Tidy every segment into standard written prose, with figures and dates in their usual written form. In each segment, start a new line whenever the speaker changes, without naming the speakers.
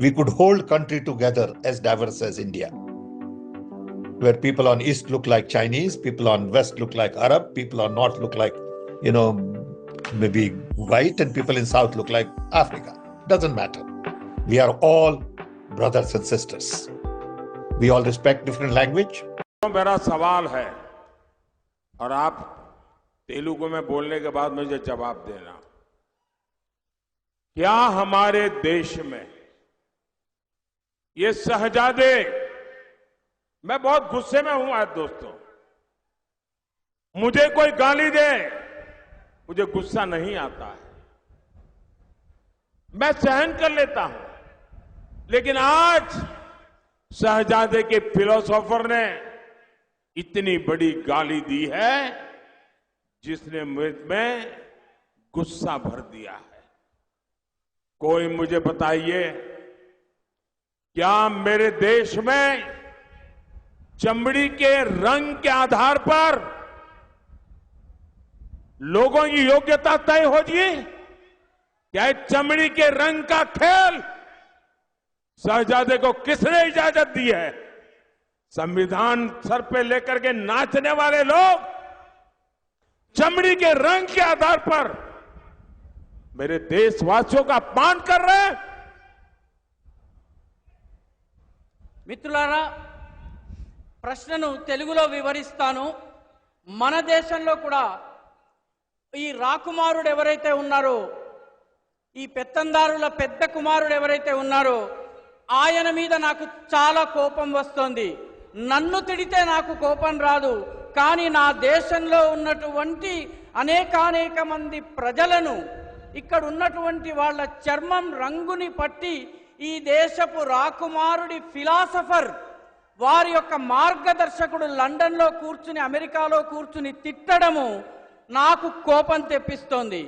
we could hold country together as diverse as India, where people on East look like Chinese, people on West look like Arab, people on North look like, maybe white, and people in South look like Africa. Doesn't matter. We are all brothers and sisters. We all respect different language.
मेरा सवाल है और आप तेलुगु में बोलने के बाद मुझे जवाब देना। क्या हमारे देश में ये शहजादे, मैं बहुत गुस्से में हूं आज दोस्तों, मुझे कोई गाली दे मुझे गुस्सा नहीं आता है, मैं सहन कर लेता हूं, लेकिन आज शहजादे के फिलोसोफर ने इतनी बड़ी गाली दी है जिसने में गुस्सा भर दिया है। कोई मुझे बताइए, क्या मेरे देश में चमड़ी के रंग के आधार पर लोगों की योग्यता तय होगी? क्या चमड़ी के रंग का खेल शहजादे को किसने इजाजत दी है? संविधान सर पे लेकर के नाचने वाले लोग चमड़ी के रंग के आधार पर मेरे देशवासियों का अपमान कर रहे हैं।
మిత్రులారా, ప్రశ్నను తెలుగులో వివరిస్తాను. మన దేశంలో కూడా ఈ రాకుమారుడు ఎవరైతే ఉన్నారో, ఈ పెత్తందారుల పెద్ద కుమారుడు ఎవరైతే ఉన్నారో, ఆయన మీద నాకు చాలా కోపం వస్తుంది. నన్ను తిడితే నాకు కోపం రాదు, కానీ నా దేశంలో ఉన్నటువంటి అనేక మంది ప్రజలను, ఇక్కడ ఉన్నటువంటి వాళ్ళ చర్మం రంగుని పట్టి ఈ దేశపు రాకుమారుడి ఫిలాసఫర్, వారి యొక్క మార్గదర్శకుడు లండన్లో కూర్చుని, అమెరికాలో కూర్చుని తిట్టడము నాకు కోపం తెప్పిస్తోంది.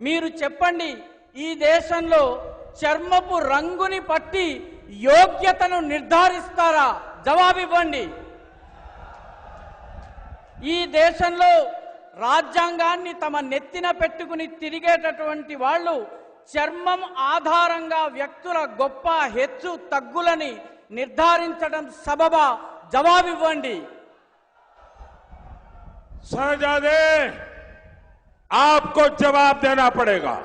మీరు చెప్పండి, ఈ దేశంలో చర్మపు రంగుని పట్టి యోగ్యతను నిర్ధారిస్తారా? జవాబు ఇవ్వండి. ఈ దేశంలో రాజ్యాంగాన్ని తమ నెత్తిన పెట్టుకుని తిరిగేటటువంటి వాళ్ళు చర్మం ఆధారంగా వ్యక్తుల గొప్ప హెచ్చు తగ్గులని నిర్ధారించడం సబబా? జవాబు ఇవ్వండి.
शहजादे, आपको जवाब देना पड़ेगा।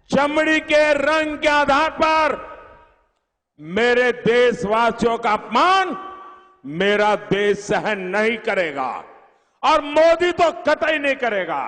चमड़ी के रंग के आधार पर मेरे देशवासियों का अपमान मेरा देश सहन नहीं करेगा और मोदी तो कतई नहीं करेगा।